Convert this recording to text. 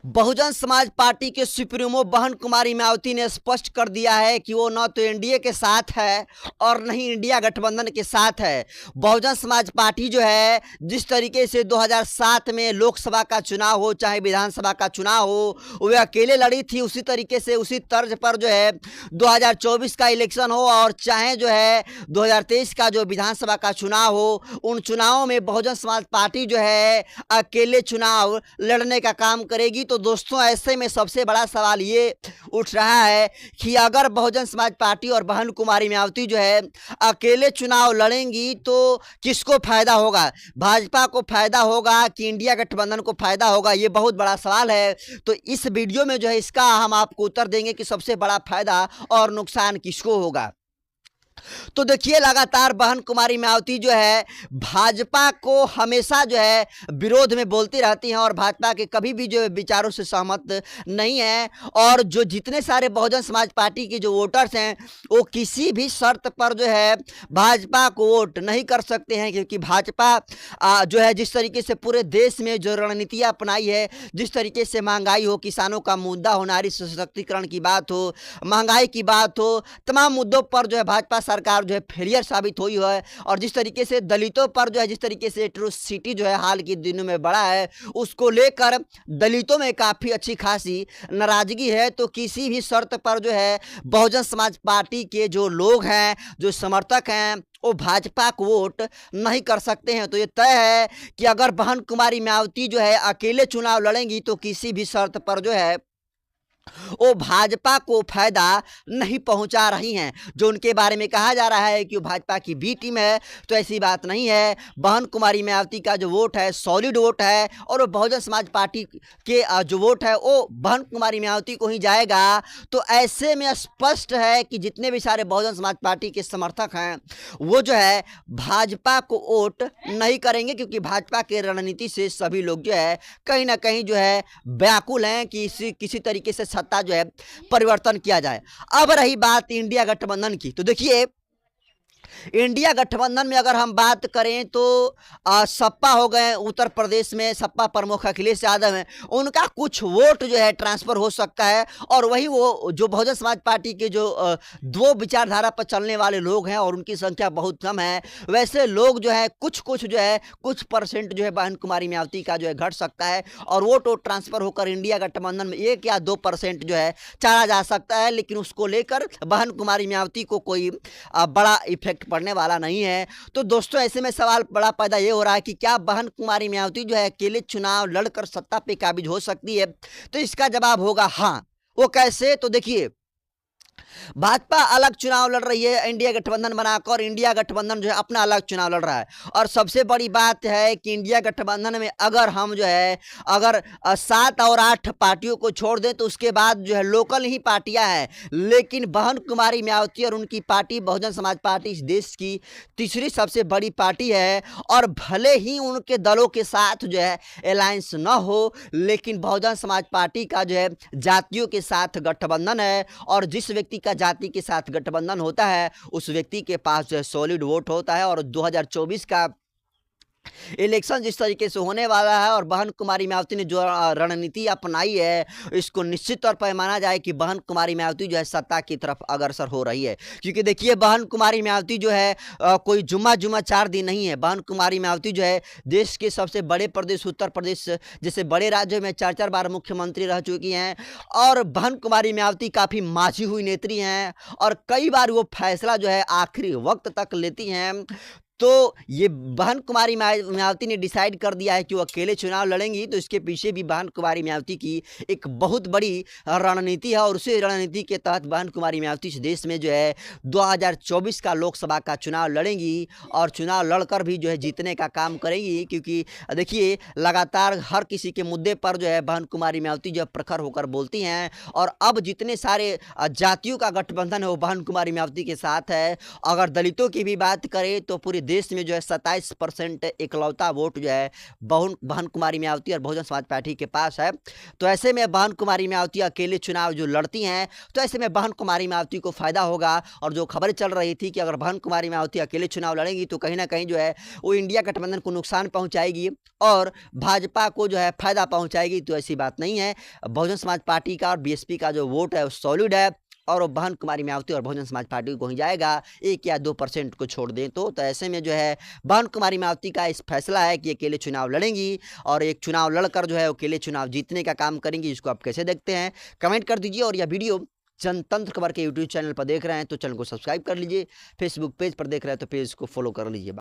Bahujan Samaj party के supremo बहन कुमारी मायावती ने स्पष्ट कर दिया है कि वो न तो एनडीए के साथ है और न ही इंडिया गठबंधन के साथ है। बहुजन समाज पार्टी जो है, जिस तरीके से 2007 में लोकसभा का चुनाव हो चाहे विधानसभा का चुनाव हो, वे अकेले लड़ी थी, उसी तरीके से उसी तर्ज पर जो है 2024 का इलेक्शन हो और चाहे जो है 2023 का जो विधानसभा का चुनाव हो, उन चुनावों में बहुजन समाज पार्टी जो है अकेले चुनाव लड़ने का काम करेगी। तो दोस्तों, ऐसे में सबसे बड़ा सवाल ये उठ रहा है कि अगर बहुजन समाज पार्टी और बहन कुमारी मायावती जो है अकेले चुनाव लड़ेंगी तो किसको फायदा होगा? भाजपा को फायदा होगा कि इंडिया गठबंधन को फायदा होगा? ये बहुत बड़ा सवाल है। तो इस वीडियो में जो है इसका हम आपको उत्तर देंगे कि सबसे बड़ा फायदा और नुकसान किसको होगा। तो देखिए, लगातार बहन कुमारी मायावती जो है भाजपा को हमेशा जो है विरोध में बोलती रहती हैं और भाजपा के कभी भी जो विचारों से सहमत नहीं है। और जो जितने सारे बहुजन समाज पार्टी के जो वोटर्स हैं वो किसी भी शर्त पर जो है भाजपा को वोट नहीं कर सकते हैं, क्योंकि भाजपा जो है जिस तरीके से पूरे देश में जो रणनीतियाँ अपनाई है, जिस तरीके से महंगाई हो, किसानों का मुद्दा हो, नारी सशक्तिकरण की बात हो, महंगाई की बात हो, तमाम मुद्दों पर जो है भाजपा सरकार जो है फेलियर साबित हुई है। और जिस तरीके से दलितों पर जो है जिस तरीके से एट्रोसिटी जो है हाल के दिनों में बढ़ा है, उसको लेकर दलितों में काफ़ी अच्छी खासी नाराजगी है। तो किसी भी शर्त पर जो है बहुजन समाज पार्टी के जो लोग हैं, जो समर्थक हैं, वो भाजपा को वोट नहीं कर सकते हैं। तो ये तय है कि अगर बहन कुमारी मायावती जो है अकेले चुनाव लड़ेंगी तो किसी भी शर्त पर जो है वो भाजपा को फायदा नहीं पहुंचा रही हैं। जो उनके बारे में कहा जा रहा है कि वो भाजपा की बी टीम है, तो ऐसी बात नहीं है। बहन कुमारी मायावती का जो वोट है सॉलिड वोट है और वो बहुजन समाज पार्टी के जो वोट है वो बहन कुमारी मायावती को ही जाएगा। तो ऐसे में स्पष्ट है कि जितने भी सारे बहुजन समाज पार्टी के समर्थक हैं वो जो है भाजपा को वोट नहीं करेंगे, क्योंकि भाजपा के रणनीति से सभी लोग जो है कहीं ना कहीं जो है व्याकुल हैं कि किसी तरीके से सत्ता जो है परिवर्तन किया जाए। अब रही बात इंडिया गठबंधन की, तो देखिए इंडिया गठबंधन में अगर हम बात करें तो सपा हो गए उत्तर प्रदेश में, सपा प्रमुख अखिलेश यादव हैं, उनका कुछ वोट जो है ट्रांसफर हो सकता है। और वही वो जो बहुजन समाज पार्टी के जो दो विचारधारा पर चलने वाले लोग हैं और उनकी संख्या बहुत कम है, वैसे लोग जो है कुछ परसेंट जो है बहन कुमारी मायावती का जो है घट सकता है और वोट ट्रांसफर होकर इंडिया गठबंधन में 1 या 2% जो है चला जा सकता है। लेकिन उसको लेकर बहन कुमारी मायावती को कोई बड़ा इफेक्ट पड़ने वाला नहीं है। तो दोस्तों, ऐसे में सवाल बड़ा पैदा ये हो रहा है कि क्या बहन कुमारी मायावती जो है अकेले चुनाव लड़कर सत्ता पे काबिज हो सकती है? तो इसका जवाब होगा हाँ। वो कैसे? तो देखिए, भाजपा अलग चुनाव लड़ रही है इंडिया गठबंधन बनाकर, इंडिया गठबंधन जो है अपना अलग चुनाव लड़ रहा है। और सबसे बड़ी बात है कि इंडिया गठबंधन में अगर हम जो है 7 और 8 पार्टियों को छोड़ दें तो उसके बाद जो है लोकल ही पार्टियां हैं। लेकिन बहन कुमारी मायावती और उनकी पार्टी बहुजन समाज पार्टी इस देश की तीसरी सबसे बड़ी पार्टी है। और भले ही उनके दलों के साथ जो है अलायंस न हो, लेकिन बहुजन समाज पार्टी का जो है जातियों के साथ गठबंधन है। और जिस व्यक्ति का जाति के साथ गठबंधन होता है उस व्यक्ति के पास जो है सॉलिड वोट होता है। और 2024 का इलेक्शन जिस तरीके से होने वाला है और बहन कुमारी मायावती ने जो रणनीति अपनाई है, इसको निश्चित तौर पर माना जाए कि बहन कुमारी मायावती जो है सत्ता की तरफ अग्रसर हो रही है। क्योंकि देखिए, बहन कुमारी मायावती जो है कोई जुम्मा 4 दिन नहीं है। बहन कुमारी मायावती जो है देश के सबसे बड़े प्रदेश उत्तर प्रदेश जैसे बड़े राज्यों में 4 बार मुख्यमंत्री रह चुकी हैं। और बहन कुमारी मायावती काफ़ी माझी हुई नेत्री हैं और कई बार वो फैसला जो है आखिरी वक्त तक लेती हैं। तो ये बहन कुमारी मायावती ने डिसाइड कर दिया है कि वो अकेले चुनाव लड़ेंगी, तो इसके पीछे भी बहन कुमारी मायावती की एक बहुत बड़ी रणनीति है। और उसी रणनीति के तहत बहन कुमारी मायावती इस देश में जो है 2024 का लोकसभा का चुनाव लड़ेंगी और चुनाव लड़कर भी जो है जीतने का काम करेंगी। क्योंकि देखिए, लगातार हर किसी के मुद्दे पर जो है बहन कुमारी मायावती जो प्रखर होकर बोलती हैं। और अब जितने सारे जातियों का गठबंधन है वो बहन कुमारी मायावती के साथ है। अगर दलितों की भी बात करें तो पूरे देश में जो है 27% इकलौता वोट जो है बहन कुमारी मायावती और बहुजन समाज पार्टी के पास है। तो ऐसे में बहन कुमारी मायावती अकेले चुनाव जो लड़ती हैं, तो ऐसे में बहन कुमारी मायावती को फायदा होगा। और जो खबरें चल रही थी कि अगर बहन कुमारी मायावती अकेले चुनाव लड़ेंगी तो कहीं ना कहीं जो है वो इंडिया गठबंधन को नुकसान पहुंचाएगी और भाजपा को जो है फायदा पहुंचाएगी, तो ऐसी बात नहीं है। बहुजन समाज पार्टी का और बीएसपी का जो वोट है वो सॉलिड है और वो बहन कुमारी मायावती और बहुजन समाज पार्टी को ही जाएगा, 1 या 2% को छोड़ दें तो ऐसे में जो है बहन कुमारी मायावती का इस फैसला है कि अकेले चुनाव लड़ेंगी और एक चुनाव लड़कर जो है अकेले चुनाव जीतने का काम करेंगी। इसको आप कैसे देखते हैं कमेंट कर दीजिए। और यह वीडियो जनतंत्र खबर के यूट्यूब चैनल पर देख रहे हैं तो चैनल को सब्सक्राइब कर लीजिए, फेसबुक पेज पर देख रहे हैं तो पेज को फॉलो कर लीजिए।